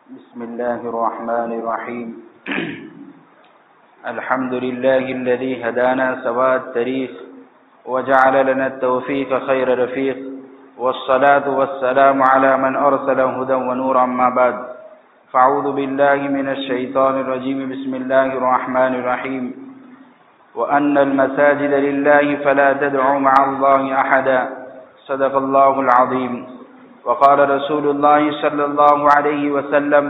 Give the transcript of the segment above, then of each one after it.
بسم الله الرحمن الرحيم الحمد لله الذي هدانا سواء الطريق وجعل لنا التوفيق خير رفيق والصلاة والسلام على من أرسل هدى ونورا أما بعد فأعوذ بالله من الشيطان الرجيم بسم الله الرحمن الرحيم وأن المساجد لله فلا تدعوا مع الله أحدا صدق الله العظيم وقال رسول الله صلى الله عليه وسلم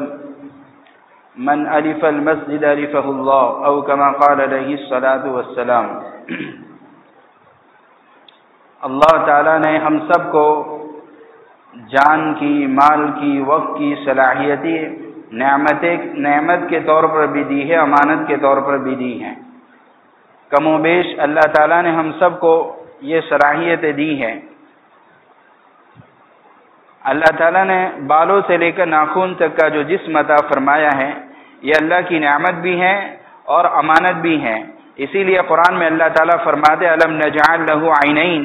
من ألف المسجد ألفه الله أو كما قال عليه الصلاة والسلام۔ اللہ تعالیٰ نے ہم سب کو جان کی، مال کی، وقت کی صلاحیتیں نعمت کے طور پر بھی دی ہے، امانت کے طور پر بھی دی ہیں۔ کم و بیش اللہ تعالیٰ نے ہم سب کو یہ صلاحیتیں دی ہیں۔ اللہ تعالیٰ نے بالوں سے لے کر ناخن تک کا جو جسم عطا فرمایا ہے یہ اللہ کی نعمت بھی ہے اور امانت بھی ہے۔ اسی لیے قرآن میں اللہ تعالیٰ فرماتے الم نجعل لہ عینین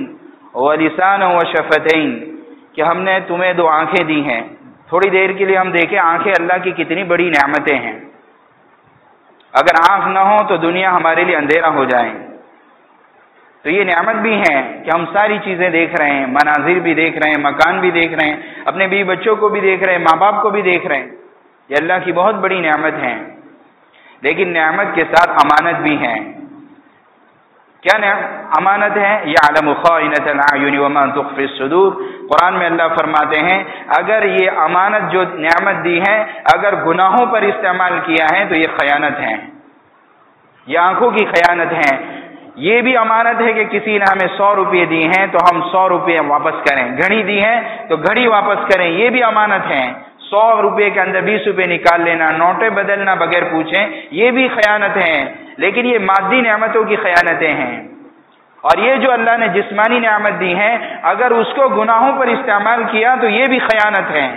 ولسانا وشفتین کہ ہم نے تمہیں دو آنکھیں دی ہیں۔ تھوڑی دیر کے لیے ہم دیکھیں آنکھیں اللہ کی کتنی بڑی نعمتیں ہیں۔ اگر آنکھ نہ ہو تو دنیا ہمارے لیے اندھیرا ہو جائے۔ تو یہ نعمت بھی ہے کہ ہم ساری چیزیں دیکھ رہے ہیں، مناظر بھی دیکھ رہے ہیں، مکان بھی دیکھ رہے ہیں، اپنے بیوی بچوں کو بھی دیکھ رہے ہیں، ماں باپ کو بھی دیکھ رہے ہیں۔ یہ اللہ کی بہت بڑی نعمت ہے، لیکن نعمت کے ساتھ امانت بھی ہے۔ کیا امانت ہے؟ یعلم خائنۃ الاعین وما تخفی الصدور۔ قرآن میں اللہ فرماتے ہیں اگر یہ امانت جو نعمت دی ہے اگر گناہوں پر استعمال کیا ہے تو یہ خیانت ہے، یہ آنکھوں کی خیانت ہے۔ یہ بھی امانت ہے کہ کسی نے ہمیں 100 روپے دی ہیں تو ہم 100 روپے واپس کریں، گھڑی دی ہے تو گھڑی واپس کریں، یہ بھی امانت ہے۔ 100 روپے کے اندر 20 روپے نکال لینا، نوٹیں بدلنا بغیر پوچھیں، یہ بھی خیانت ہے۔ لیکن یہ مادی نعمتوں کی خیانتیں ہیں۔ اور یہ جو اللہ نے جسمانی نعمت دی ہے اگر اس کو گناہوں پر استعمال کیا تو یہ بھی خیانت ہے۔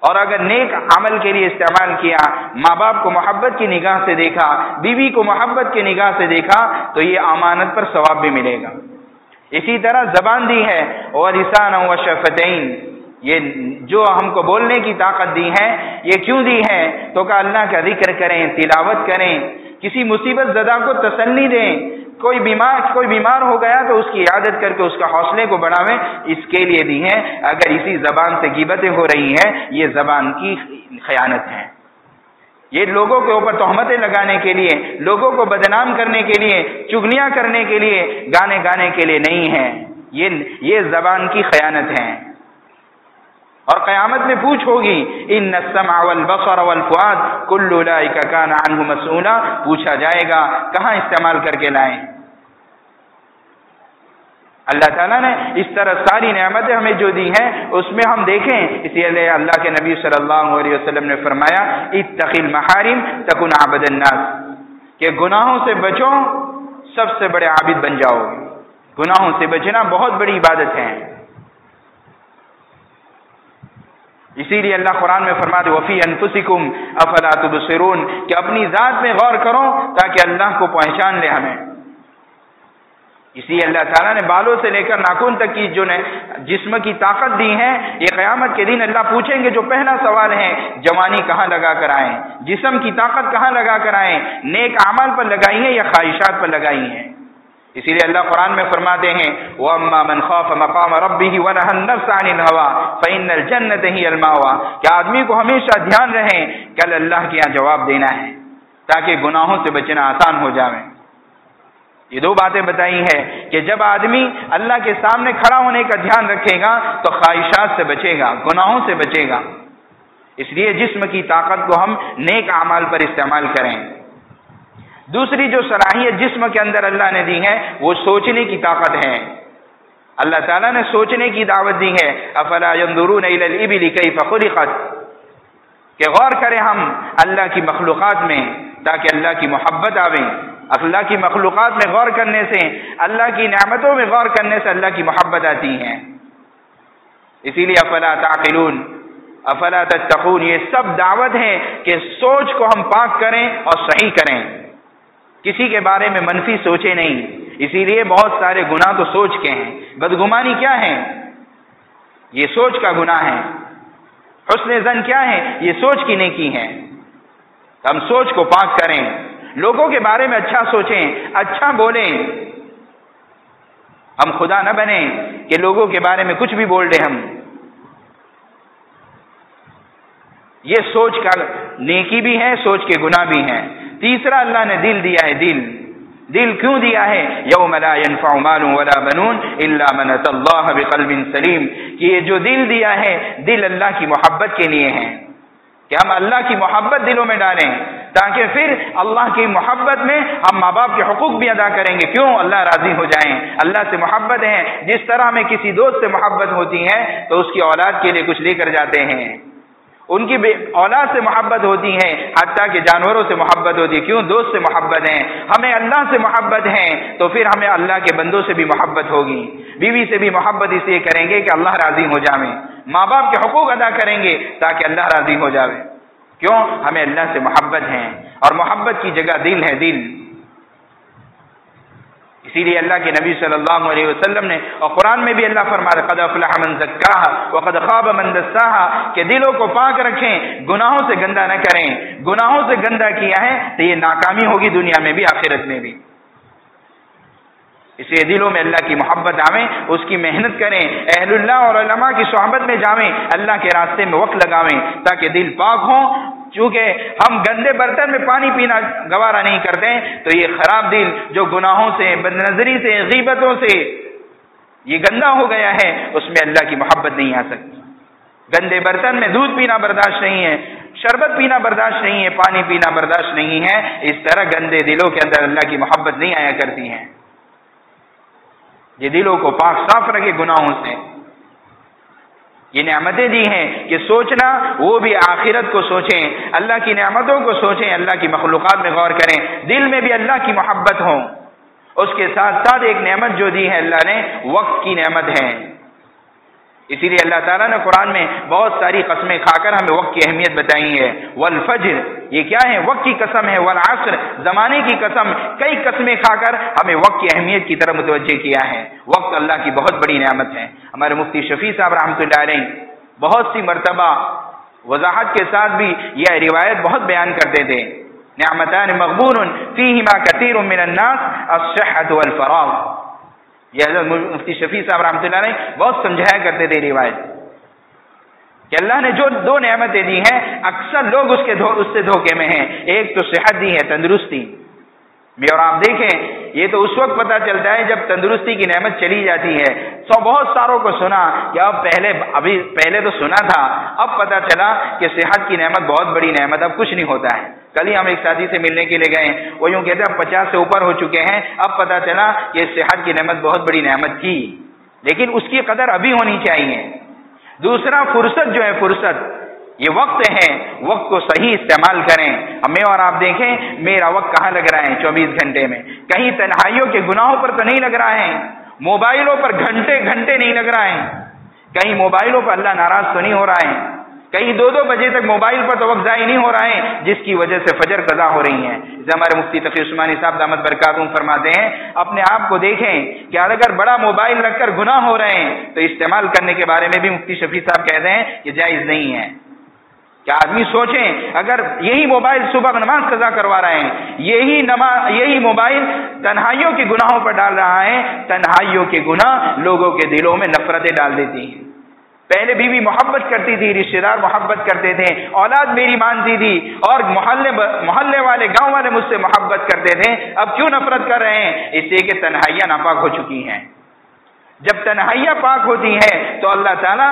اور اگر نیک عمل کے لیے استعمال کیا، ماں باپ کو محبت کی نگاہ سے دیکھا، بیوی کو محبت کی نگاہ سے دیکھا تو یہ امانت پر ثواب بھی ملے گا۔ اسی طرح زبان دی ہے اور لسان و شفتین، یہ جو ہم کو بولنے کی طاقت دی ہے یہ کیوں دی ہے؟ تو کہ اللہ کا ذکر کریں، تلاوت کریں، کسی مصیبت زدہ کو تسلی دیں، کوئی بیمار ہو گیا تو اس کی عیادت کر کے اس کا حوصلے کو بڑھاویں، اس کے لیے دی ہے۔ اگر اسی زبان سے غیبتیں ہو رہی ہیں یہ زبان کی خیانت ہے۔ یہ لوگوں کے اوپر تہمتیں لگانے کے لیے، لوگوں کو بدنام کرنے کے لیے، چغلیاں کرنے کے لیے، گانے گانے کے لیے نہیں ہے، یہ زبان کی خیانت ہے۔ اور قیامت میں پوچھ ہوگی ان السمع والبصر والفؤاد کل اولئک کان عنہ مسئولا، پوچھا جائے گا کہاں استعمال کر کے لائیں۔ اللہ تعالیٰ نے اس طرح ساری نعمتیں ہمیں جو دی ہیں اس میں ہم دیکھیں، اسی لیے اللہ کے نبی صلی اللہ علیہ وسلم نے فرمایا اتق المحارم تکن عبد الناس، کہ گناہوں سے بچو سب سے بڑے عابد بن جاؤ۔ گناہوں سے بچنا بہت بڑی عبادت ہے۔ اسی لیے اللہ قرآن میں فرماتے وفی انفسکم افلا تبصرون، کہ اپنی ذات میں غور کرو تاکہ اللہ کو پہچان لے ہمیں۔ اسی اللہ تعالیٰ نے بالوں سے لے کر ناخن تک کی جو جسم کی طاقت دی ہے، یہ قیامت کے دن اللہ پوچھیں گے۔ جو پہلا سوال ہے جوانی کہاں لگا کر آئیں، جسم کی طاقت کہاں لگا کر آئیں، نیک اعمال پر لگائی ہیں یا خواہشات پر لگائی ہیں؟ اسی لیے اللہ قرآن میں فرماتے ہیں وَأَمَّا مَنْ خَافَ مَقَامَ رَبِّهِ وَنَهَى النَّفْسَ عَنِ الْهَوَىٰ فَإِنَّ الْجَنَّةَ هِيَ الْمَأْوَىٰ، کہ آدمی کو ہمیشہ دھیان رہے کل اللہ کے یہاں جواب دینا ہے تاکہ گناہوں سے بچنا آسان ہو جائے۔ یہ دو باتیں بتائی ہے کہ جب آدمی اللہ کے سامنے کھڑا ہونے کا دھیان رکھے گا تو خواہشات سے بچے گا، گناہوں سے بچے گا۔ اس لیے جسم کی طاقت کو ہم نیک اعمال پر استعمال کریں۔ دوسری جو صلاحیت جسم کے اندر اللہ نے دی ہے وہ سوچنے کی طاقت ہے۔ اللہ تعالیٰ نے سوچنے کی دعوت دی ہے افلا ينظرون الى الابل كيف خلقت، کہ غور کریں ہم اللہ کی مخلوقات میں تاکہ اللہ کی محبت آوے۔ اللہ کی مخلوقات میں غور کرنے سے، اللہ کی نعمتوں میں غور کرنے سے اللہ کی محبت آتی ہے۔ اسی لیے افلا تعقلون افلا تتقون، یہ سب دعوت ہے کہ سوچ کو ہم پاک کریں اور صحیح کریں، کسی کے بارے میں منفی سوچے نہیں۔ اسی لیے بہت سارے گناہ تو سوچ کے ہیں۔ بدگمانی کیا ہے؟ یہ سوچ کا گناہ ہے۔ حسن زن کیا ہے؟ یہ سوچ کی نیکی ہے. ہم سوچ کو پاک کریں، لوگوں کے بارے میں اچھا سوچیں، اچھا بولیں. ہم خدا نہ بنیں کہ لوگوں کے بارے میں کچھ بھی بول دیں ہم. یہ سوچ کا نیکی بھی ہے، سوچ کے گناہ بھی ہیں. تیسرا، اللہ نے دل دیا ہے. دل کیوں دیا ہے؟ یوم لا ينفع مال ولا بنون الا من اتى الله بقلب سلیم. کہ یہ جو دل دیا ہے، دل اللہ کی محبت کے لیے ہے، کہ ہم اللہ کی محبت دلوں میں ڈالیں تاکہ پھر اللہ کی محبت میں ہم ماں باپ کے حقوق بھی ادا کریں گے. کیوں؟ اللہ راضی ہو جائیں. اللہ سے محبت ہے. جس طرح ہمیں کسی دوست سے محبت ہوتی ہے تو اس کی اولاد کے لیے کچھ لے کر جاتے ہیں، ان کی اولاد سے محبت ہوتی ہے، حتیٰ کہ جانوروں سے محبت ہوتی ہے. کیوں؟ دوست سے محبت ہے. ہمیں اللہ سے محبت ہے تو پھر ہمیں اللہ کے بندوں سے بھی محبت ہوگی. بیوی سے بھی محبت اس لیے کریں گے کہ اللہ راضی ہو جائے. ماں باپ کے حقوق ادا کریں گے تاکہ اللہ راضی ہو جائے. کیوں؟ ہمیں اللہ سے محبت ہے، اور محبت کی جگہ دل ہے. دل اسی لیے اللہ کے نبی صلی اللہ علیہ وسلم نے، اور قرآن میں بھی اللہ فرماتا قد افلح من زکاها وقد خاب من دساها، کہ دلوں کو پاک رکھیں، گناہوں سے گندا نہ کریں. گناہوں سے گندا کیا ہے تو یہ ناکامی ہوگی دنیا میں بھی آخرت میں بھی. اس لیے دلوں میں اللہ کی محبت آویں، اس کی محنت کریں، اہل اللہ اور علماء کی صحبت میں جاویں، اللہ کے راستے میں وقت لگاویں تاکہ دل پاک ہوں. چونکہ ہم گندے برتن میں پانی پینا گوارا نہیں کرتے تو یہ خراب دل جو گناہوں سے، بد نظری سے، غیبتوں سے یہ گندا ہو گیا ہے، اس میں اللہ کی محبت نہیں آ سکتی. گندے برتن میں دودھ پینا برداشت نہیں ہے، شربت پینا برداشت نہیں ہے، پانی پینا برداشت نہیں ہے. اس طرح گندے دلوں کے اندر اللہ کی محبت نہیں آیا کرتی ہے. یہ دلوں کو پاک صاف رکھے گناہوں سے. یہ نعمتیں دی ہیں کہ سوچنا، وہ بھی آخرت کو سوچیں، اللہ کی نعمتوں کو سوچیں، اللہ کی مخلوقات میں غور کریں، دل میں بھی اللہ کی محبت ہو. اس کے ساتھ ساتھ ایک نعمت جو دی ہے اللہ نے، وقت کی نعمت ہے. اسی لیے اللہ تعالیٰ نے قرآن میں بہت ساری قسمیں کھا کر ہمیں وقت کی اہمیت بتائی ہے. والفجر، یہ کیا ہے؟ وقت کی قسم ہے. والعصر، زمانے کی قسم. کئی قسمیں کھا کر ہمیں وقت کی اہمیت کی طرف متوجہ کیا ہے. وقت اللہ کی بہت بڑی نعمت ہے. ہمارے مفتی شفیع صاحب رحمۃ اللہ علیہ بہت سی مرتبہ وضاحت کے ساتھ بھی یہ روایت بہت بیان کرتے تھے. نعمتان مغبون فیہما کثیر من الناس الصحۃ والفراغ. یہ حضرت مفتی شفیع صاحب رحمۃ اللہ علیہ بہت سمجھایا کرتے تھے روایت کہ اللہ نے جو دو نعمتیں دی ہیں اکثر لوگ اس سے دھوکے میں ہیں. ایک تو صحت دی ہے، تندرستی. اور آپ دیکھیں یہ تو اس وقت پتہ چلتا ہے جب تندرستی کی نعمت چلی جاتی ہے. بہت ساروں کو سنا کہ پہلے تو سنا تھا، اب پتہ چلا کہ صحت کی نعمت بہت بڑی نعمت، اب کچھ نہیں ہوتا ہے. کل ہی ہم ایک ساتھی سے ملنے کے لیے گئے، وہ یوں کہتے ہیں اب 50 سے اوپر ہو چکے ہیں، اب پتہ چلا کہ صحت کی نعمت بہت بڑی نعمت تھی، لیکن اس کی قدر ابھی ہونی چاہیے. دوسرا فرصت جو ہے، فرصت یہ وقت ہے، وقت کو صحیح استعمال کریں. ہمیں اور آپ دیکھیں میرا وقت کہاں لگ رہا ہے 24 گھنٹے میں. کہیں تنہائیوں کے گناہوں پر تو نہیں لگ رہا ہے، موبائلوں پر گھنٹے گھنٹے نہیں لگ رہا ہے، کہیں موبائلوں پر اللہ ناراض تو نہیں ہو رہا ہے، کہیں 2-2 بجے تک موبائل پر تو وقت ضائع نہیں ہو رہا ہے جس کی وجہ سے فجر قضا ہو رہی ہیں. ہمارے مفتی تقی عثمانی صاحب دامت برکاتہم فرماتے ہیں اپنے آپ کو دیکھیں کہ اگر بڑا موبائل رکھ کر گناہ ہو رہے ہیں تو استعمال کرنے کے بارے میں بھی مفتی شفیع صاحب کہتے ہیں کہ جائز نہیں ہے. کہ آدمی سوچیں اگر یہی موبائل صبح نماز قضا کروا رہے ہیں، یہی موبائل تنہائیوں کے گناہوں پر ڈال رہا ہے، تنہائیوں کے گناہ لوگوں کے دلوں میں نفرتیں ڈال دیتی ہیں. پہلے بیوی محبت کرتی تھی، رشتہ دار محبت کرتے تھے، اولاد میری مانتی تھی، اور محلے والے، گاؤں والے مجھ سے محبت کرتے تھے. اب کیوں نفرت کر رہے ہیں؟ اس لیے کہ تنہائیاں ناپاک ہو چکی ہیں. جب تنہائیاں پاک ہوتی ہیں تو اللہ تعالیٰ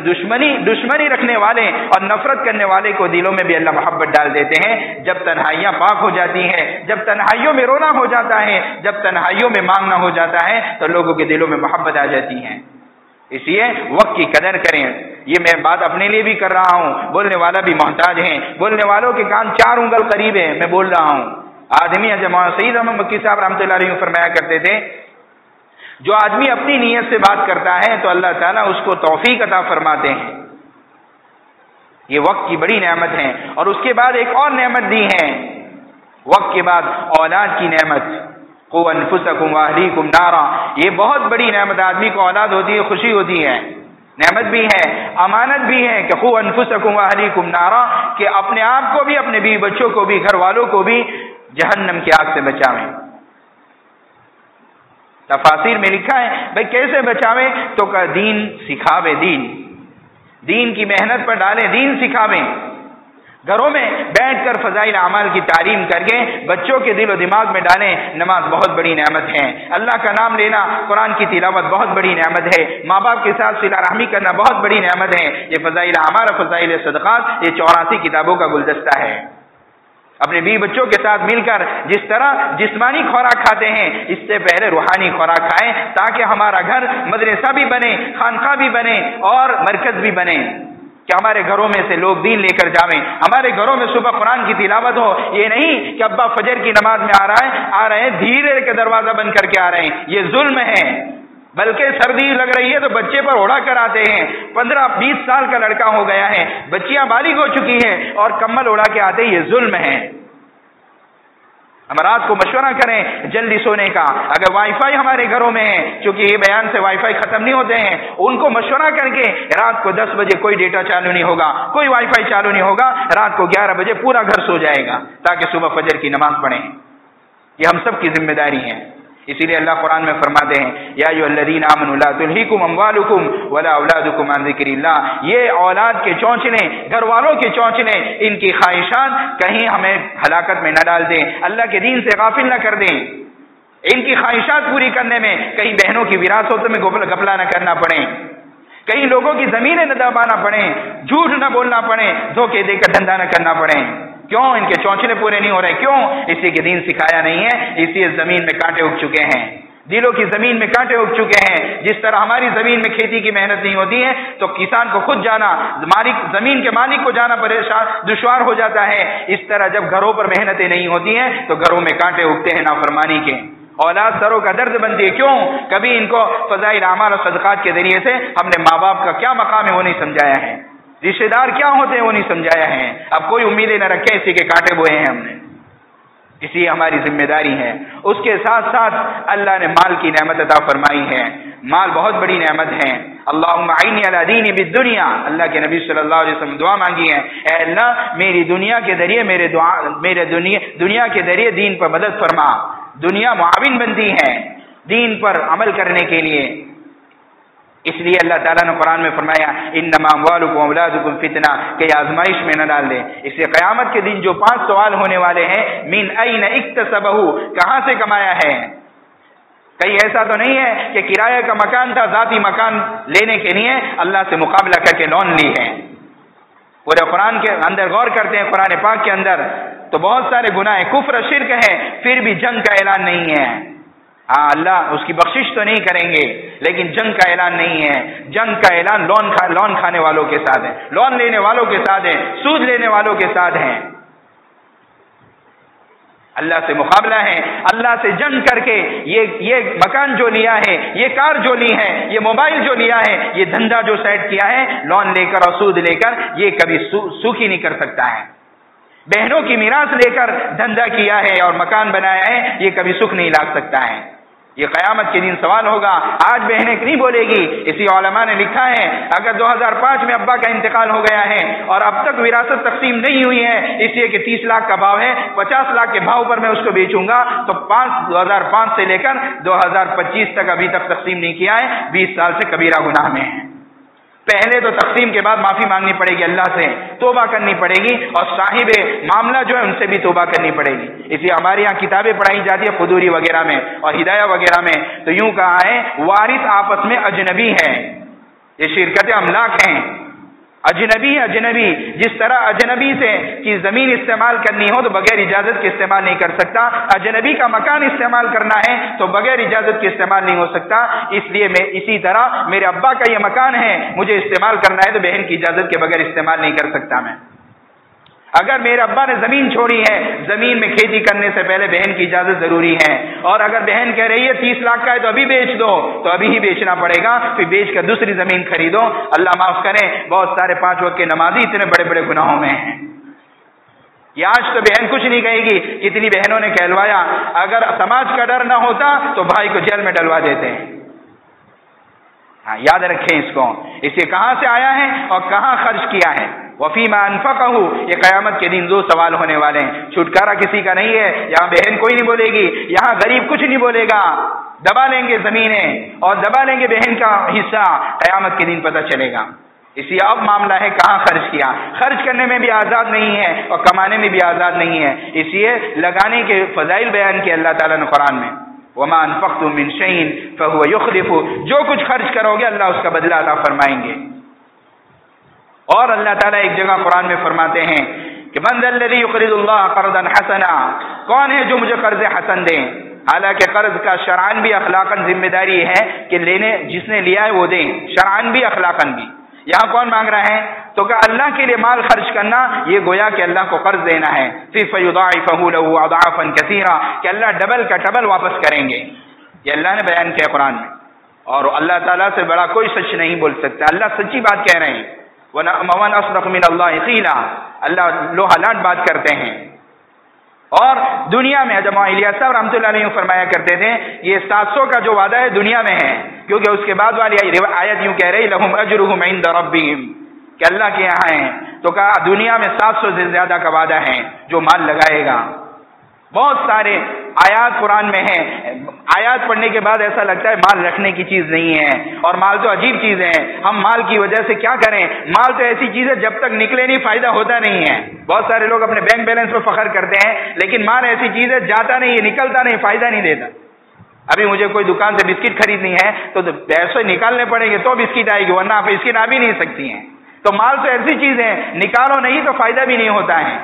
دشمنی رکھنے والے اور نفرت کرنے والے کو دلوں میں بھی اللہ محبت ڈال دیتے ہیں. جب تنہائیاں پاک ہو جاتی ہیں، جب تنہائیوں میں رونا ہو جاتا ہے، جب تنہائیوں میں مانگنا ہو جاتا ہے تو لوگوں کے دلوں میں محبت آ جاتی ہے. اس لیے وقت کی قدر کریں. یہ میں بات اپنے لیے بھی کر رہا ہوں، بولنے والا بھی محتاج ہے، بولنے والوں کے کان 4 انگل قریب ہے. میں بول رہا ہوں آدمی جماعت سید احمد مکی صاحب رحمۃ اللہ علیہ فرمایا کرتے تھے جو آدمی اپنی نیت سے بات کرتا ہے تو اللہ تعالیٰ اس کو توفیق عطا فرماتے ہیں. یہ وقت کی بڑی نعمت ہے. اور اس کے بعد ایک اور نعمت دی ہے وقت کے بعد، اولاد کی نعمت. قوا انفسکم واہلیکم نارا، یہ بہت بڑی نعمت. آدمی کو اولاد ہوتی ہے، خوشی ہوتی ہے، نعمت بھی ہے، امانت بھی ہے کہ قوا انفسکم واہلیکم نارا، کہ اپنے آپ کو بھی، اپنے بیوی بچوں کو بھی، گھر والوں کو بھی جہنم کی آگ سے بچاویں۔ تفاسیر میں لکھا ہے بھئی کیسے بچاویں؟ تو کہ دین سکھاوے، دین کی محنت پر ڈالیں، دین سکھاویں، گھروں میں بیٹھ کر فضائل اعمال کی تعلیم کر کے بچوں کے دل و دماغ میں ڈالیں۔ نماز بہت بڑی نعمت ہے، اللہ کا نام لینا، قرآن کی تلاوت بہت بڑی نعمت ہے، ماں باپ کے ساتھ صلہ رحمی کرنا بہت بڑی نعمت ہے۔ یہ فضائل اعمال اور فضائل صدقات یہ 84 کتابوں کا گلدستہ ہے۔ اپنے بیوی بچوں کے ساتھ مل کر جس طرح جسمانی خوراک کھاتے ہیں، اس سے پہلے روحانی خوراک کھائیں، تاکہ ہمارا گھر مدرسہ بھی بنے، خانقاہ بھی بنے اور مرکز بھی بنے، کہ ہمارے گھروں میں سے لوگ دین لے کر جاویں، ہمارے گھروں میں صبح قرآن کی تلاوت ہو۔ یہ نہیں کہ ابا فجر کی نماز میں آ رہے ہیں دھیرے کے دروازہ بند کر کے آ رہے ہیں، یہ ظلم ہے۔ بلکہ سردی لگ رہی ہے تو بچے پر اڑا کر آتے ہیں، 15-20 سال کا لڑکا ہو گیا ہے، بچیاں بالغ ہو چکی ہیں اور کمبل اڑا کے آتے ہیں، یہ ظلم ہے۔ ہم رات کو مشورہ کریں جلدی سونے کا، اگر وائی فائی ہمارے گھروں میں ہے، چونکہ یہ بیان سے وائی فائی ختم نہیں ہوتے ہیں، ان کو مشورہ کر کے رات کو 10 بجے کوئی ڈیٹا چالو نہیں ہوگا، کوئی وائی فائی چالو نہیں ہوگا، رات کو 11 بجے پورا گھر سو جائے گا تاکہ صبح فجر کی نماز پڑھیں۔ یہ ہم سب کی ذمہ داری ہے۔ اسی لیے اللہ قرآن میں فرماتے ہیں یا ایھا الذین آمنوا لا تلہکم اموالکم ولا اولادکم عن ذکر اللہ، یہ اولاد کے چونچلے، گھر والوں کے چونچلے، ان کی خواہشات کہیں ہمیں ہلاکت میں نہ ڈال دیں، اللہ کے دین سے غافل نہ کر دیں، ان کی خواہشات پوری کرنے میں کہیں بہنوں کی وراثتوں میں گھپلا نہ کرنا پڑے، کہیں لوگوں کی زمینیں نہ دبانا پڑے، جھوٹ نہ بولنا پڑے، دھوکے دے کر دھندا نہ کرنا پڑے۔ کیوں؟ ان کے چونچلے پورے نہیں ہو رہے، کیوں؟ اسی کے دین سکھایا نہیں ہے، اسی زمین میں کانٹے اگ چکے ہیں، دلوں کی زمین میں کانٹے اگ چکے ہیں۔ جس طرح ہماری زمین میں کھیتی کی محنت نہیں ہوتی ہے تو کسان کو خود جانا، زمین کے مالک کو جانا دشوار ہو جاتا ہے، اس طرح جب گھروں پر محنتیں نہیں ہوتی ہیں تو گھروں میں کانٹے اگتے ہیں نافرمانی کے، اولاد سروں کا درد بنتی ہے۔ کیوں؟ کبھی ان کو فضائل اعمال اور صدقات کے ذریعے سے ہم نے ماں باپ کا کیا مقام ہے وہ نہیں سمجھایا ہے، رشتے دار کیا ہوتے ہیں وہ نہیں سمجھایا ہے۔ اب کوئی امیدیں نہ رکھے، اسی کے کانٹے بوئے ہیں ہم نے، اسی ہماری ذمہ داری ہے۔ اس کے ساتھ ساتھ اللہ نے مال کی نعمت عطا فرمائی ہے، مال بہت بڑی نعمت ہے۔ اللہم اعنی علی دینی بالدنیا، اللہ کے نبی صلی اللہ علیہ وسلم دعا مانگی ہے، اے اللہ میری دنیا کے ذریعے میرے دنیا کے ذریعے دین پر مدد فرما۔ دنیا معاون بنتی ہے دین پر عمل کرنے کے لیے، اس لیے اللہ تعالیٰ نے قرآن میں فرمایا انما اموالکم واولادکم فتنہ، کہ آزمائش میں نہ ڈال دے۔ اس لیے قیامت کے دن جو 5 سوال ہونے والے ہیں، من این اکتسبہ، کہاں سے کمایا ہے؟ کہیں ایسا تو نہیں ہے کہ کرایہ کا مکان تھا، ذاتی مکان لینے کے لیے اللہ سے مقابلہ کر کے لون لی ہے۔ پورے قرآن کے اندر غور کرتے ہیں، قرآن پاک کے اندر تو بہت سارے گناہ، کفر شرک ہے، پھر بھی جنگ کا اعلان نہیں ہے۔ ہاں اللہ اس کی بخشش تو نہیں کریں گے، لیکن جنگ کا اعلان نہیں ہے۔ جنگ کا اعلان لون کھانے والوں کے ساتھ ہے، لون لینے والوں کے ساتھ ہے، سود لینے والوں کے ساتھ ہے۔ اللہ سے مقابلہ ہے، اللہ سے جنگ کر کے یہ مکان جو لیا ہے، یہ کار جو لی ہے، یہ موبائل جو لیا ہے، یہ دھندا جو سیٹ کیا ہے لون لے کر اور سود لے کر، یہ کبھی سوکھی نہیں کر سکتا ہے۔ بہنوں کی میراث لے کر دھندا کیا ہے اور مکان بنایا ہے، یہ کبھی سکھ نہیں لا سکتا ہے۔ یہ قیامت کے دن سوال ہوگا۔ آج بہنیں نہیں بولے گی، اسی علماء نے لکھا ہے اگر 2005 میں ابا کا انتقال ہو گیا ہے اور اب تک وراثت تقسیم نہیں ہوئی ہے، اس لیے کہ 30 لاکھ کا بھاؤ ہے، 50 لاکھ کے بھاؤ پر میں اس کو بیچوں گا، تو 2005 سے لے کر 2025 تک ابھی تک تقسیم نہیں کیا ہے، 20 سال سے کبیرہ گناہ میں ہے۔ پہلے تو تقسیم کے بعد معافی مانگنی پڑے گی، اللہ سے توبہ کرنی پڑے گی، اور صاحب معاملہ جو ہے ان سے بھی توبہ کرنی پڑے گی۔ اسی ہمارے یہاں کتابیں پڑھائی جاتی ہے قدوری وغیرہ میں اور ہدایہ وغیرہ میں، تو یوں کہا ہے وارث آپس میں اجنبی ہے، یہ شرکت املاک ہیں، اجنبی ہے اجنبی۔ جس طرح اجنبی سے کی زمین استعمال کرنی ہو تو بغیر اجازت کے استعمال نہیں کر سکتا، اجنبی کا مکان استعمال کرنا ہے تو بغیر اجازت کے استعمال نہیں ہو سکتا، اس لیے میں اسی طرح میرے ابا کا یہ مکان ہے، مجھے استعمال کرنا ہے تو بہن کی اجازت کے بغیر استعمال نہیں کر سکتا میں۔ اگر میرے ابا نے زمین چھوڑی ہے، زمین میں کھیتی کرنے سے پہلے بہن کی اجازت ضروری ہے، اور اگر بہن کہہ رہی ہے 30 لاکھ کا ہے تو ابھی بیچ دو، تو ابھی ہی بیچنا پڑے گا، پھر بیچ کر دوسری زمین خریدو۔ اللہ معاف کرے، بہت سارے 5 وقت کے نمازی اتنے بڑے بڑے گناہوں میں ہیں۔ یہ آج تو بہن کچھ نہیں کہے گی، اتنی بہنوں نے کہلوایا، اگر سماج کا ڈر نہ ہوتا تو بھائی کو جیل میں ڈلوا دیتے ہیں۔ ہاں یاد رکھیں اس کو، اسے کہاں سے آیا ہے اور کہاں خرچ کیا ہے۔ وفیما انفقہ، یہ قیامت کے دن 2 سوال ہونے والے ہیں، چھٹکارا کسی کا نہیں ہے، یہاں بہن کوئی نہیں بولے گی، یہاں غریب کچھ نہیں بولے گا، دبا لیں گے زمینیں اور دبا لیں گے بہن کا حصہ، قیامت کے دن پتہ چلے گا۔ اسی اب معاملہ ہے کہاں خرچ کیا، خرچ کرنے میں بھی آزاد نہیں ہے اور کمانے میں بھی آزاد نہیں ہے، اس لیے لگانے کے فضائل بیان کیے اللہ تعالیٰ نے قرآن میں، وما انفقتم من شیء فهو یخلفہ، جو کچھ خرچ کرو گے اللہ اس کا بدلہ عطا فرمائیں گے۔ اور اللہ تعالیٰ ایک جگہ قرآن میں فرماتے ہیں کہ من ذا الذی یقرض اللہ قرضا حسنا، کون ہے جو مجھے قرض حسن دے، حالانکہ قرض کا شرعاً بھی اخلاقاً ذمہ داری ہے کہ لینے جس نے لیا ہے وہ دیں، شرعاً بھی اخلاقاً بھی۔ یہاں کون مانگ رہا ہے تو کہ اللہ کے لیے مال خرچ کرنا یہ گویا کہ اللہ کو قرض دینا ہے، فیضاعفہ لہ اضعافا کثیرا، کہ اللہ ڈبل کا ڈبل واپس کریں گے، یہ اللہ نے بیان کیا قرآن میں، اور اللہ تعالیٰ سے بڑا کوئی سچ نہیں بول سکتا، اللہ سچی بات کہہ رہے ہیں، وَمَنْ أَصْدَقُ مِنَ اللَّهِ قِيلًا، اللہ لوہا لاٹ بات کرتے ہیں۔ اور دنیا میں جب الیاس صاحب رحمۃ اللہ علیہ فرمایا کرتے تھے یہ 700 کا جو وعدہ ہے دنیا میں ہے، کیونکہ اس کے بعد والی آیت یوں کہہ رہی لہم اجرہم عند ربہم، کہ اللہ کے یہاں ہیں، تو کہا دنیا میں 700 سے زیادہ کا وعدہ ہے جو مال لگائے گا۔ بہت سارے آیات قرآن میں ہیں، آیات پڑھنے کے بعد ایسا لگتا ہے مال رکھنے کی چیز نہیں ہے، اور مال تو عجیب چیز ہے، ہم مال کی وجہ سے کیا کریں، مال تو ایسی چیز ہے جب تک نکلے نہیں فائدہ ہوتا نہیں ہے۔ بہت سارے لوگ اپنے بینک بیلنس پہ فخر کرتے ہیں، لیکن مال ایسی چیز ہے جاتا نہیں ہے، نکلتا نہیں، فائدہ نہیں دیتا۔ ابھی مجھے کوئی دکان سے بسکٹ خریدنی ہے تو پیسے نکالنے پڑیں گے تو بسکٹ آئے گی، ورنہ آپ بسکٹ آ بھی نہیں سکتی ہیں۔ تو مال تو ایسی چیز ہے نکالو نہیں تو فائدہ بھی نہیں ہوتا ہے۔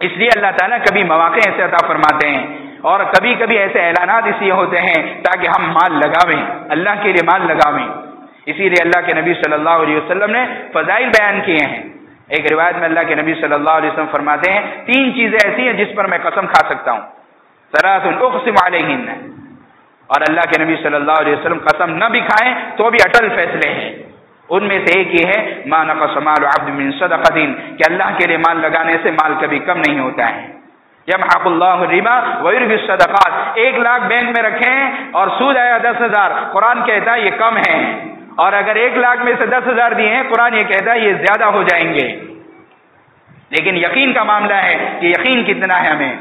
اس لیے اللہ تعالیٰ کبھی مواقع ایسے عطا فرماتے ہیں اور کبھی کبھی ایسے اعلانات اس لیے ہوتے ہیں تاکہ ہم مال لگاویں، اللہ کے لیے مال لگاویں۔ اسی لیے اللہ کے نبی صلی اللہ علیہ وسلم نے فضائل بیان کیے ہیں۔ ایک روایت میں اللہ کے نبی صلی اللہ علیہ وسلم فرماتے ہیں 3 چیزیں ایسی ہیں جس پر میں قسم کھا سکتا ہوں، ثلاث اقسم علیہن، اور اللہ کے نبی صلی اللہ علیہ وسلم قسم نہ بھی کھائیں تو بھی اٹل فیصلے ہیں۔ ان میں سے ایک یہ ہے ما نقص مال عبد من صدقۃ، کہ اللہ کے لیے مال لگانے سے مال کبھی کم نہیں ہوتا ہے۔ یمحق اللہ الربا ویربی الصدقات، 1 لاکھ بینک میں رکھیں اور سود آیا 10,000، قرآن کہتا ہے یہ کم ہے، اور اگر 1 لاکھ میں سے 10,000 دیے ہیں قرآن یہ کہتا ہے یہ زیادہ ہو جائیں گے۔ لیکن یقین کا معاملہ ہے کہ یقین کتنا ہے ہمیں۔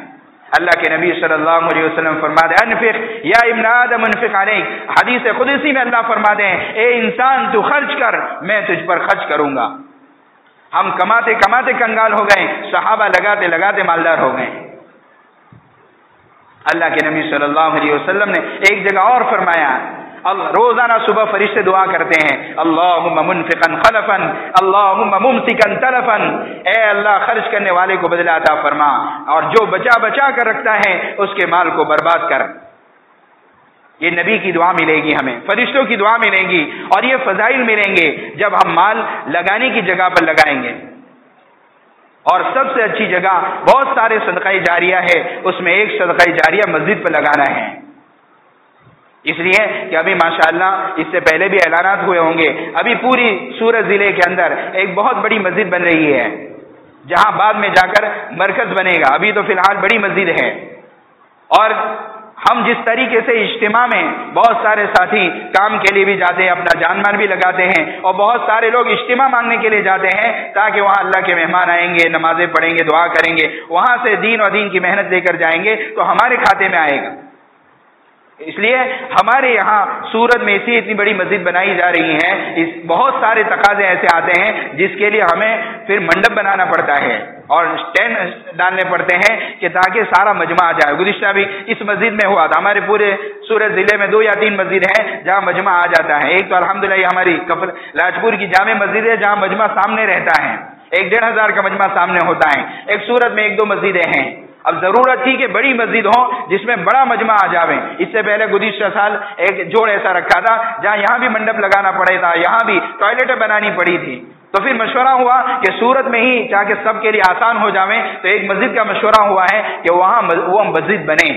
اللہ کے نبی صلی اللہ علیہ وسلم فرماتے ہیں انفق یا ابن آدم انفق علیک، حدیث قدسی میں اللہ فرماتے ہیں اے انسان تو خرچ کر میں تجھ پر خرچ کروں گا۔ ہم کماتے کماتے کنگال ہو گئے، صحابہ لگاتے لگاتے مالدار ہو گئے۔ اللہ کے نبی صلی اللہ علیہ وسلم نے ایک جگہ اور فرمایا، روزانہ صبح فرشتے دعا کرتے ہیں اللہم منفقا خلفا اللہم ممسکا تلفا، اے اللہ خرچ کرنے والے کو بدلہ عطا فرما اور جو بچا بچا کر رکھتا ہے اس کے مال کو برباد کر۔ یہ نبی کی دعا ملے گی، ہمیں فرشتوں کی دعا ملے گی، اور یہ فضائل ملیں گے جب ہم مال لگانے کی جگہ پر لگائیں گے۔ اور سب سے اچھی جگہ بہت سارے صدقہ جاریہ ہے، اس میں ایک صدقہ جاریہ مسجد پہ لگانا ہے، اس لیے کہ ابھی ماشاءاللہ اس سے پہلے بھی اعلانات ہوئے ہوں گے، ابھی پوری سورت ضلع کے اندر ایک بہت بڑی مسجد بن رہی ہے جہاں بعد میں جا کر مرکز بنے گا، ابھی تو فی الحال بڑی مسجد ہے۔ اور ہم جس طریقے سے اجتماع میں بہت سارے ساتھی کام کے لیے بھی جاتے ہیں، اپنا جان مال بھی لگاتے ہیں، اور بہت سارے لوگ اجتماع مانگنے کے لیے جاتے ہیں تاکہ وہاں اللہ کے مہمان آئیں گے، نمازیں پڑھیں گے، دعا کریں گے، وہاں سے دین اور دین کی محنت لے کر جائیں گے تو ہمارے کھاتے میں آئے گا۔ اس لیے ہمارے یہاں سورت میں اسی اتنی بڑی مسجد بنائی جا رہی ہے، بہت سارے تقاضے ایسے آتے ہیں جس کے لیے ہمیں پھر منڈپ بنانا پڑتا ہے اور ٹینٹ ڈالنے پڑتے ہیں کہ تاکہ سارا مجمع آ جائے۔ گزشتہ بھی اس مسجد میں ہوا تھا، ہمارے پورے سورت ضلع میں 2 یا 3 مسجد ہیں جہاں مجمع آ جاتا ہے۔ ایک تو الحمدللہ یہ ہماری لاجپور کی جامع مسجد ہے جہاں مجمع سامنے رہتا ہے، 1-1,500 کا مجمع سامنے ہوتا ہے۔ ایک سورت میں 1-2 مسجدیں ہیں، اب ضرورت تھی کہ بڑی مسجد ہو جس میں بڑا مجمع آ جاوے۔ اس سے پہلے گزشتہ سال ایک جوڑ ایسا رکھا تھا جہاں یہاں بھی منڈپ لگانا پڑے تھا، یہاں بھی ٹوائلٹیں بنانی پڑی تھی، تو پھر مشورہ ہوا کہ سورت میں ہی تاکہ سب کے لیے آسان ہو جاوے تو ایک مسجد کا مشورہ ہوا ہے کہ وہاں وہ مسجد بنے،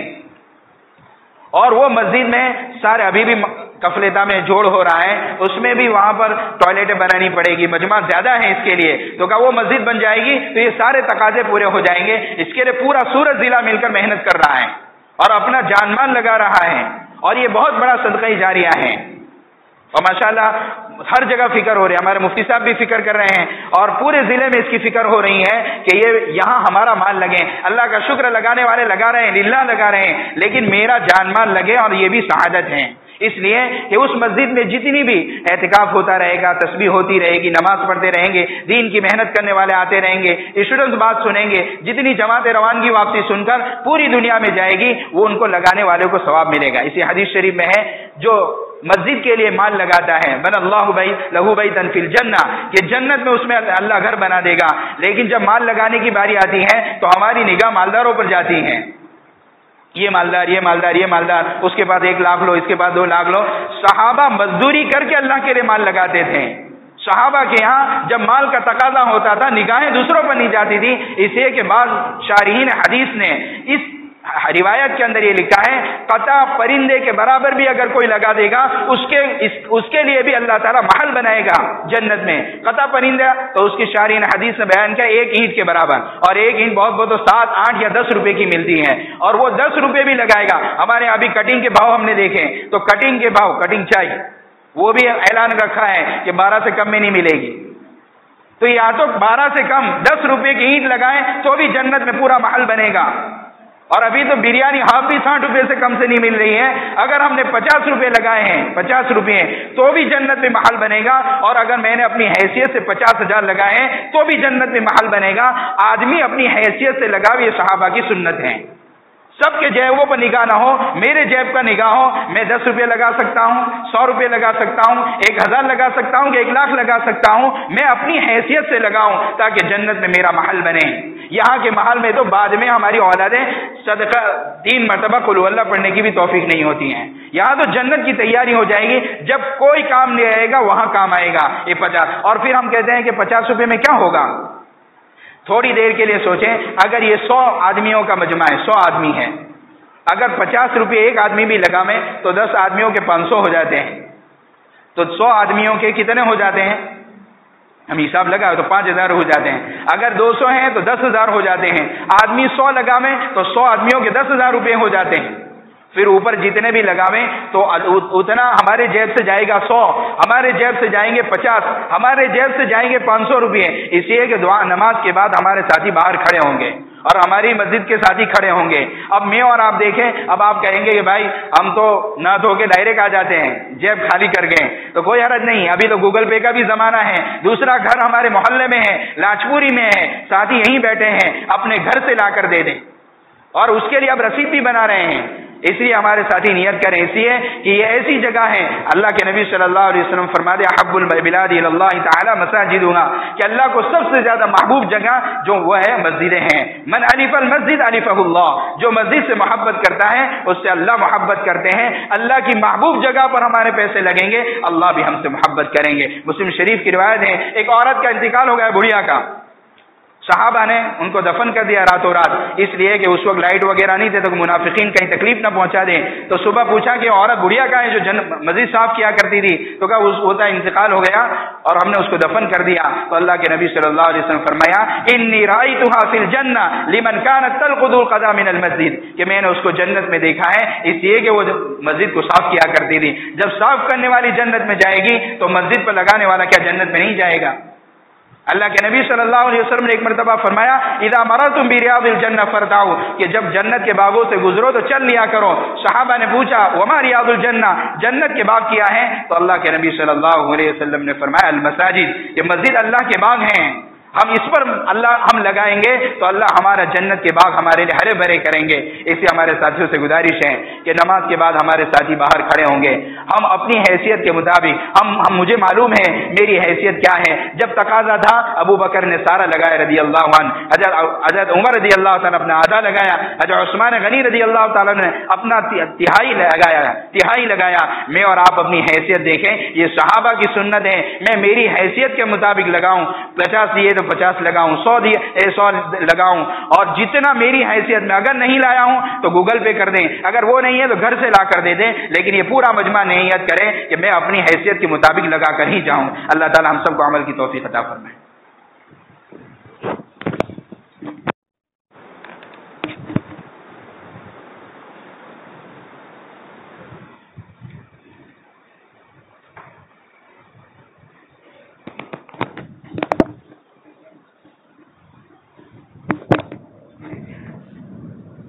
اور وہ مسجد میں سارے ابھی بھی کفلتا میں جوڑ ہو رہا ہے، اس میں بھی وہاں پر ٹوائلٹیں بنانی پڑے گی، مجمع زیادہ ہے اس کے لیے، تو کہ وہ مسجد بن جائے گی تو یہ سارے تقاضے پورے ہو جائیں گے۔ اس کے لیے پورا سورت ضلع مل کر محنت کر رہا ہے اور اپنا جان مال لگا رہا ہے، اور یہ بہت بڑا صدقہ جاریہ ہے۔ اور ماشاءاللہ ہر جگہ فکر ہو رہی ہے، ہمارے مفتی صاحب بھی فکر کر رہے ہیں اور پورے ضلع میں اس کی فکر ہو رہی ہے کہ یہ یہاں ہمارا مال لگے. اللہ کا شکر، لگانے والے لگا رہے ہیں، للہ لگا رہے ہیں، لیکن میرا جان مال لگے اور یہ بھی سعادت ہے. اس لیے کہ اس مسجد میں جتنی بھی اعتکاف ہوتا رہے گا، تسبیح ہوتی رہے گی، نماز پڑھتے رہیں گے، دین کی محنت کرنے والے آتے رہیں گے، اسٹوڈنٹس بات سنیں گے، جتنی جماعت روانگی واپسی سن کر پوری دنیا میں جائے گی، وہ ان کو لگانے والوں کو ثواب ملے گا. اسی حدیث شریف میں ہے جو مسجد کے لیے مال لگاتا ہے بن اللہ لہو بیتن فی الجنہ، کہ جنت میں اس میں اللہ گھر بنا دے گا. لیکن جب مال لگانے کی باری آتی ہے تو ہماری نگاہ مالداروں پر جاتی ہے. یہ مالدار، یہ مالدار، یہ مالدار، اس کے بعد 1 لاکھ لو، اس کے بعد 2 لاکھ لو. صحابہ مزدوری کر کے اللہ کے لیے مال لگاتے تھے. صحابہ کے یہاں جب مال کا تقاضا ہوتا تھا نگاہیں دوسروں پر نہیں جاتی تھی. اس لیے کہ بعض شارحین حدیث نے اس روایت کے اندر یہ لکھا ہے قطع پرندے کے برابر بھی اگر کوئی لگا دے گا اس کے لیے بھی اللہ تعالیٰ محل بنائے گا جنت میں. قطع پرندہ تو اس کی شارحین حدیث نے بیان کیا 1 اینٹ کے برابر، اور 1 اینٹ بہت تو 7، 8 یا 10 روپے کی ملتی ہے، اور وہ 10 روپے بھی لگائے گا. ہمارے ابھی کٹنگ کے بھاؤ ہم نے دیکھے تو کٹنگ کے بھاؤ، کٹنگ چاہیے وہ بھی اعلان رکھا ہے کہ 12 سے کم میں نہیں ملے گی. تو یا تو 12 سے کم 10 روپے کی اینٹ لگائیں تو بھی جنت میں پورا محل بنے گا. اور ابھی تو بریانی ہاف بھی 60 روپے سے کم سے نہیں مل رہی ہے. اگر ہم نے 50 روپے لگائے ہیں، 50 روپے تو بھی جنت میں محل بنے گا. اور اگر میں نے اپنی حیثیت سے 50,000 لگائے ہیں تو بھی جنت میں محل بنے گا. آدمی اپنی حیثیت سے لگا، یہ صحابہ کی سنت ہے. سب کے جیبوں پر نگاہ نہ ہو، میرے جیب کا نگاہ ہو. میں 10 روپے لگا سکتا ہوں، 100 روپے لگا سکتا ہوں، 1000 لگا سکتا ہوں کہ 1 لاکھ لگا سکتا ہوں. میں اپنی حیثیت سے لگاؤں تاکہ جنت میں میرا محل بنے. یہاں کے محل میں تو بعد میں ہماری اولادیں صدقہ 3 مرتبہ قل ہو اللہ پڑھنے کی بھی توفیق نہیں ہوتی ہیں. یہاں تو جنت کی تیاری ہو جائے گی، جب کوئی کام نہیں آئے گا وہاں کام آئے گا یہ 50. اور پھر ہم کہتے ہیں کہ 50 روپے میں کیا ہوگا. تھوڑی دیر کے لیے سوچیں، اگر یہ 100 آدمیوں کا مجمع ہے، 100 آدمی ہے، اگر 50 روپے ایک آدمی بھی لگامیں تو 10 آدمیوں کے 500 ہو جاتے ہیں. تو 100 آدمیوں کے کتنے ہو جاتے ہیں؟ ہم حساب لگا تو 5000 ہو جاتے ہیں. اگر 200 ہیں تو 10,000 ہو جاتے ہیں. آدمی 100 لگامیں تو 100 آدمیوں کے 10,000 روپے ہو جاتے ہیں. پھر اوپر جتنے بھی لگاویں تو اتنا ہمارے جیب سے جائے گا 100، ہمارے جیب سے جائیں گے 50، ہمارے جیب سے جائیں گے 500 روپے. اس لیے کہ دعا نماز کے بعد ہمارے ساتھی باہر کھڑے ہوں گے اور ہماری مسجد کے ساتھی کھڑے ہوں گے. اب میں اور آپ دیکھیں، اب آپ کہیں گے کہ بھائی ہم تو نہ دھو کے ڈائریکٹ آ جاتے ہیں، جیب خالی کر گئے، تو کوئی حرج نہیں. ابھی تو گوگل پے کا بھی زمانہ ہے. دوسرا گھر ہمارے محلے میں ہے، لاجپوری میں ہے، ساتھی یہیں بیٹھے ہیں، اپنے گھر سے لا کر دے دیں، اور اس کے لیے اب رسید بھی بنا رہے ہیں. اس لیے ہمارے ساتھی نیت کریں، اس لیے کہ یہ ایسی جگہ ہے. اللہ کے نبی صلی اللہ علیہ وسلم فرماتے ہیں احب البلاد الی اللہ تعالی مساجدها، کہ اللہ کو سب سے زیادہ محبوب جگہ جو وہ ہے مسجدیں ہیں. من الف المسجد الفہ اللہ، جو مسجد سے محبت کرتا ہے اس سے اللہ محبت کرتے ہیں. اللہ کی محبوب جگہ پر ہمارے پیسے لگیں گے، اللہ بھی ہم سے محبت کریں گے. مسلم شریف کی روایت ہے، ایک عورت کا انتقال ہو گیا بڑھیا کا، صحابہ نے ان کو دفن کر دیا راتوں رات، اس لیے کہ اس وقت لائٹ وغیرہ نہیں تھے تو منافقین کہیں تکلیف نہ پہنچا دیں. تو صبح پوچھا کہ عورت بڑھیا کا ہے جو مسجد صاف کیا کرتی تھی، تو کہا اس ہوتا انتقال ہو گیا اور ہم نے اس کو دفن کر دیا. تو اللہ کے نبی صلی اللہ علیہ وسلم فرمایا انی رأیتها فی الجنہ لمن کانت تلقض القضاء من المسجد، کہ میں نے اس کو جنت میں دیکھا ہے اس لیے کہ وہ مسجد کو صاف کیا کرتی تھی. جب صاف کرنے والی جنت میں جائے گی تو مسجد پر لگانے والا کیا جنت میں نہیں جائے گا؟ اللہ کے نبی صلی اللہ علیہ وسلم نے ایک مرتبہ فرمایا اذا مررتم بریاض الجنہ فارتعوا، کہ جب جنت کے باغوں سے گزرو تو چل لیا کرو. صحابہ نے پوچھا وما ریاض الجنہ، جنت کے باغ کیا ہے؟ تو اللہ کے نبی صلی اللہ علیہ وسلم نے فرمایا المساجد، کہ مسجد اللہ کے باغ ہیں. ہم اس پر ہم لگائیں گے تو اللہ ہمارا جنت کے باغ ہمارے لیے ہرے بھرے کریں گے. اس لیے ہمارے ساتھیوں سے گزارش ہے کہ نماز کے بعد ہمارے ساتھی باہر کھڑے ہوں گے. ہم اپنی حیثیت کے مطابق مجھے معلوم ہے میری حیثیت کیا ہے. جب تقاضا تھا ابو بکر نے سارا لگایا رضی اللہ عنہ، حضرت عمر رضی اللہ تعالیٰ اپنا آدھا لگایا، حضرت عثمان غنی رضی اللہ تعالیٰ نے اپنا تہائی لگایا. میں اور آپ اپنی حیثیت دیکھیں، یہ صحابہ کی سنت ہے. میں میری حیثیت کے مطابق لگاؤں، 50 دیے تو 50 لگاؤں، 100 دیے 100 لگاؤں، اور جتنا میری حیثیت میں. اگر نہیں لایا ہوں تو گوگل پے کر دیں، اگر وہ نہیں ہے تو گھر سے لا کر دے دیں، لیکن یہ پورا مجمع نیت کرے کہ میں اپنی حیثیت کے مطابق لگا کر ہی جاؤں. اللہ تعالی ہم سب کو عمل کی توفیق عطا فرمائے.